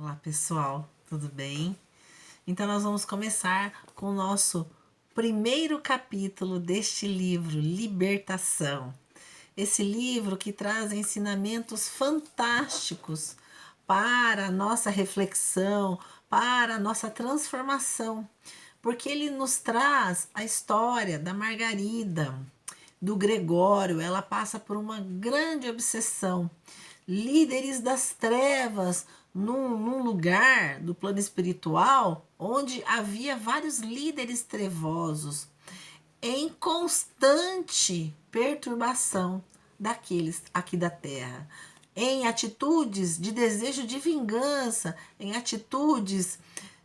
Olá pessoal, tudo bem? Então nós vamos começar com o nosso primeiro capítulo deste livro, Libertação. Esse livro que traz ensinamentos fantásticos para a nossa reflexão, para a nossa transformação, porque ele nos traz a história da Margarida, do Gregório. Ela passa por uma grande obsessão. Líderes das trevas, num lugar do plano espiritual onde havia vários líderes trevosos em constante perturbação daqueles aqui da terra, em atitudes de desejo de vingança, em atitudes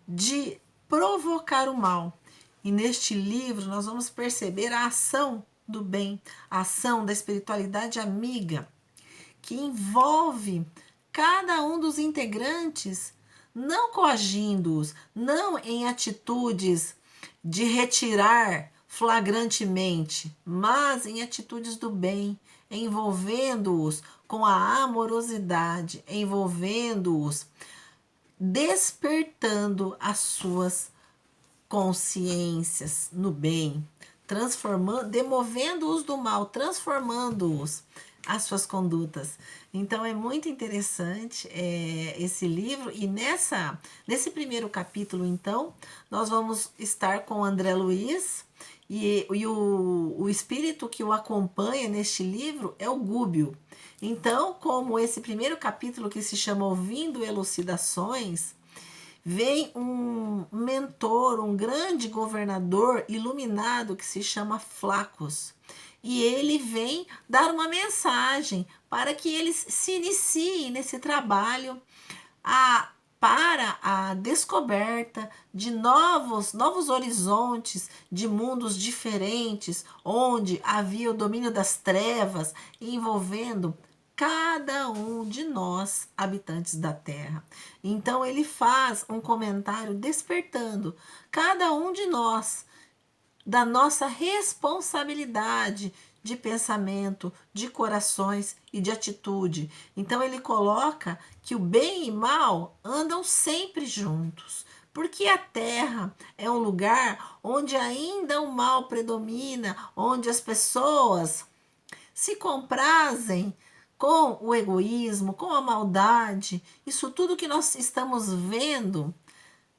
de provocar o mal. E neste livro nós vamos perceber a ação do bem, a ação da espiritualidade amiga, que envolve cada um dos integrantes, não coagindo-os, não em atitudes de retirar flagrantemente, mas em atitudes do bem, envolvendo-os com a amorosidade, envolvendo-os, despertando as suas consciências no bem, transformando, demovendo-os do mal, transformando-os as suas condutas. Então é muito interessante esse livro, e nesse primeiro capítulo, então, nós vamos estar com André Luiz, e o espírito que o acompanha neste livro é o Gúbio. Então, como esse primeiro capítulo, que se chama Ouvindo Elucidações, vem um mentor, um grande governador iluminado que se chama Flacos. E ele vem dar uma mensagem para que eles se iniciem nesse trabalho para a descoberta de novos horizontes, de mundos diferentes, onde havia o domínio das trevas, envolvendo cada um de nós, habitantes da Terra. Então ele faz um comentário despertando cada um de nós da nossa responsabilidade de pensamento, de corações e de atitude. Então ele coloca que o bem e mal andam sempre juntos, porque a Terra é um lugar onde ainda o mal predomina, onde as pessoas se comprazem com o egoísmo, com a maldade. Isso tudo que nós estamos vendo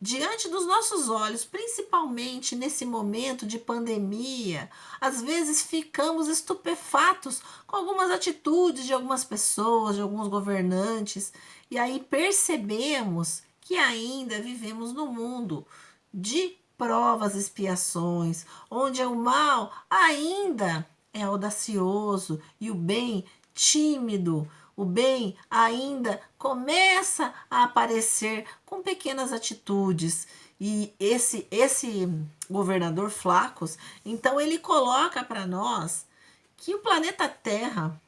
diante dos nossos olhos, principalmente nesse momento de pandemia. Às vezes ficamos estupefatos com algumas atitudes de algumas pessoas, de alguns governantes, e aí percebemos que ainda vivemos num mundo de provas e expiações, onde o mal ainda é audacioso e o bem tímido. O bem ainda começa a aparecer com pequenas atitudes. E esse governador Flacos, então ele coloca para nós que o planeta Terra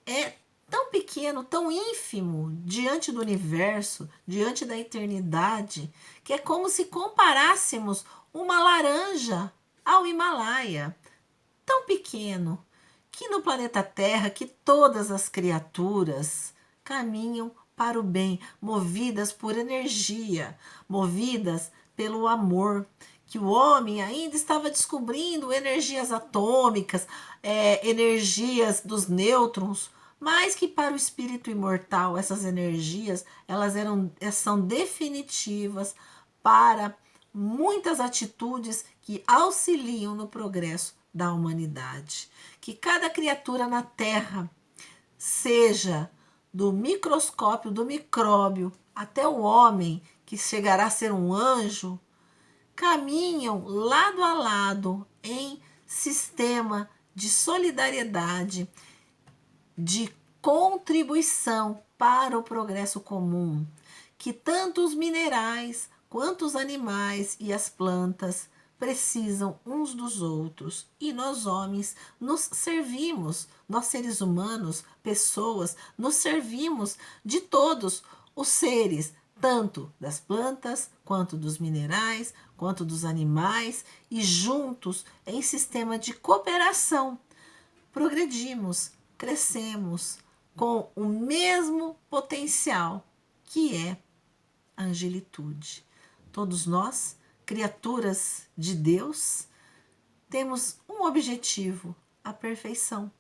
é tão pequeno, tão ínfimo diante do universo, diante da eternidade, que é como se comparássemos uma laranja ao Himalaia, tão pequeno, que no planeta Terra, que todas as criaturas caminham para o bem, movidas por energia, movidas pelo amor, que o homem ainda estava descobrindo energias atômicas, energias dos nêutrons, mas que para o espírito imortal essas energias são definitivas para muitas atitudes que auxiliam no progresso da humanidade. Que cada criatura na Terra, seja do microscópio, do micróbio, até o homem, que chegará a ser um anjo, caminham lado a lado em sistema de solidariedade, de contribuição para o progresso comum, que tanto os minerais quanto os animais e as plantas precisam uns dos outros, e nós homens nos servimos, nós seres humanos, pessoas, nos servimos de todos os seres, tanto das plantas, quanto dos minerais, quanto dos animais, e juntos, em sistema de cooperação, progredimos, crescemos com o mesmo potencial, que é angelitude. Todos nós, criaturas de Deus, temos um objetivo: a perfeição.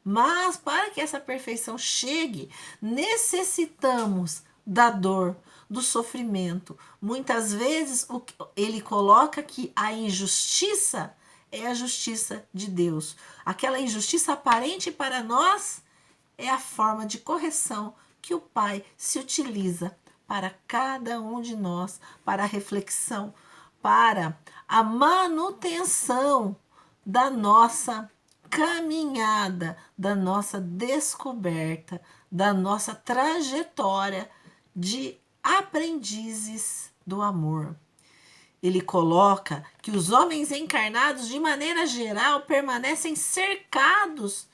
Mas para que essa perfeição chegue, necessitamos da dor, do sofrimento. Muitas vezes ele coloca que a injustiça é a justiça de Deus. Aquela injustiça aparente para nós é a forma de correção que o Pai se utiliza para cada um de nós, para a reflexão, para a manutenção da nossa caminhada, da nossa descoberta, da nossa trajetória de aprendizes do amor. Ele coloca que os homens encarnados, de maneira geral, permanecem cercados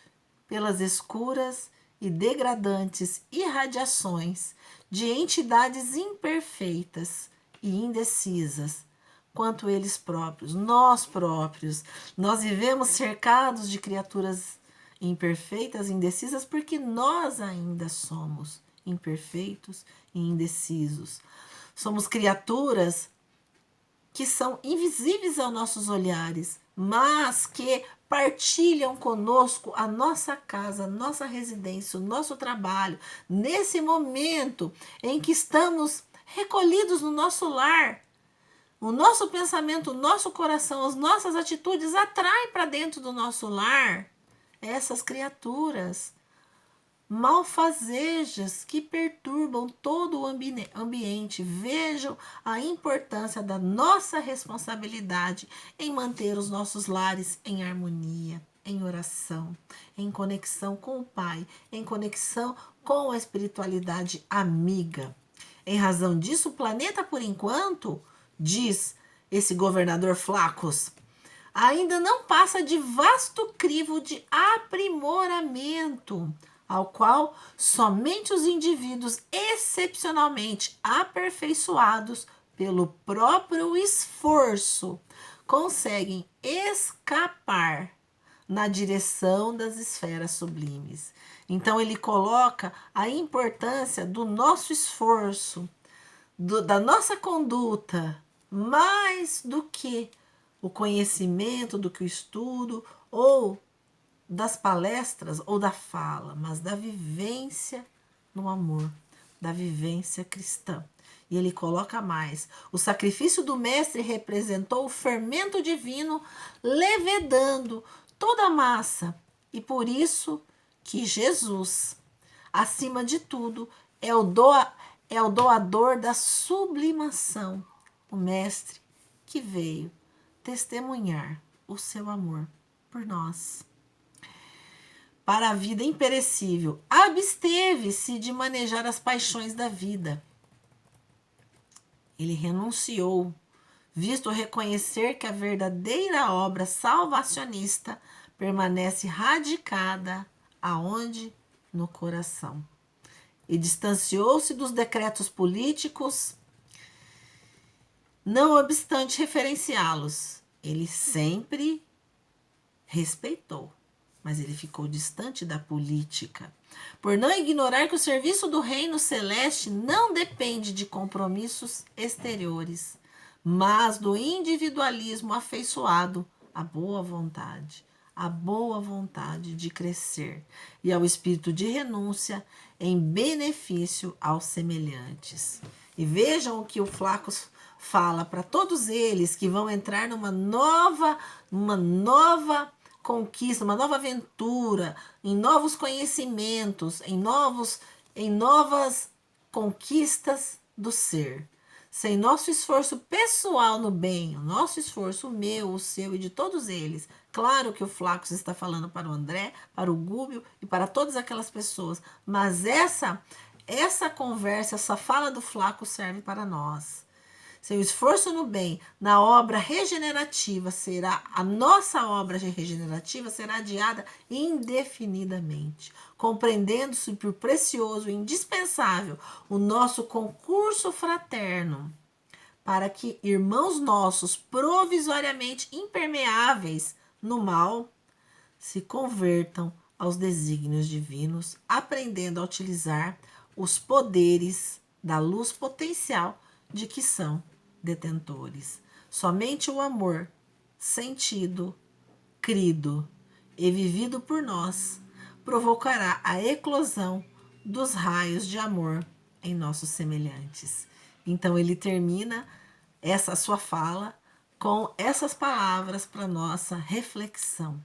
pelas escuras e degradantes irradiações de entidades imperfeitas e indecisas, quanto eles próprios, nós próprios. Nós vivemos cercados de criaturas imperfeitas, indecisas, porque nós ainda somos imperfeitos e indecisos. Somos criaturas que são invisíveis aos nossos olhares, mas que partilham conosco a nossa casa, a nossa residência, o nosso trabalho, nesse momento em que estamos recolhidos no nosso lar. O nosso pensamento, o nosso coração, as nossas atitudes atraem para dentro do nosso lar essas criaturas malfazejas que perturbam todo o ambiente. Vejam a importância da nossa responsabilidade em manter os nossos lares em harmonia, em oração, em conexão com o Pai, em conexão com a espiritualidade amiga. Em razão disso, o planeta, por enquanto, diz esse governador Flaccus, ainda não passa de vasto crivo de aprimoramento, ao qual somente os indivíduos excepcionalmente aperfeiçoados pelo próprio esforço conseguem escapar na direção das esferas sublimes. Então ele coloca a importância do nosso esforço, da nossa conduta, mais do que o conhecimento, do que o estudo, ou das palestras ou da fala, mas da vivência no amor, da vivência cristã. E ele coloca mais: o sacrifício do mestre representou o fermento divino levedando toda a massa, e por isso que Jesus, acima de tudo, é o doador da sublimação, o mestre que veio testemunhar o seu amor por nós. Para a vida imperecível, absteve-se de manejar as paixões da vida. Ele renunciou, visto reconhecer que a verdadeira obra salvacionista permanece radicada aonde? No coração. E distanciou-se dos decretos políticos, não obstante referenciá-los. Ele sempre respeitou, mas ele ficou distante da política, por não ignorar que o serviço do reino celeste não depende de compromissos exteriores, mas do individualismo afeiçoado à boa vontade de crescer e ao espírito de renúncia em benefício aos semelhantes. E vejam o que o Flaccus fala para todos eles que vão entrar numa nova conquista, uma nova aventura, em novos conhecimentos, em novas conquistas do ser. Sem nosso esforço pessoal no bem, o nosso esforço, o meu, o seu e de todos eles. Claro que o Flaccus está falando para o André, para o Gúbio e para todas aquelas pessoas, mas essa conversa, essa fala do Flaccus serve para nós. Seu esforço no bem, na obra regenerativa, a nossa obra regenerativa será adiada indefinidamente, compreendendo-se por precioso e indispensável o nosso concurso fraterno, para que irmãos nossos provisoriamente impermeáveis no mal se convertam aos desígnios divinos, aprendendo a utilizar os poderes da luz potencial de que são detentores. Somente o amor sentido, crido e vivido por nós provocará a eclosão dos raios de amor em nossos semelhantes. Então ele termina essa sua fala com essas palavras para nossa reflexão.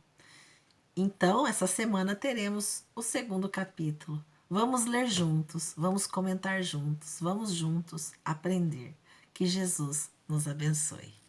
Então, essa semana teremos o segundo capítulo. Vamos ler juntos, vamos comentar juntos, vamos juntos aprender. Que Jesus nos abençoe.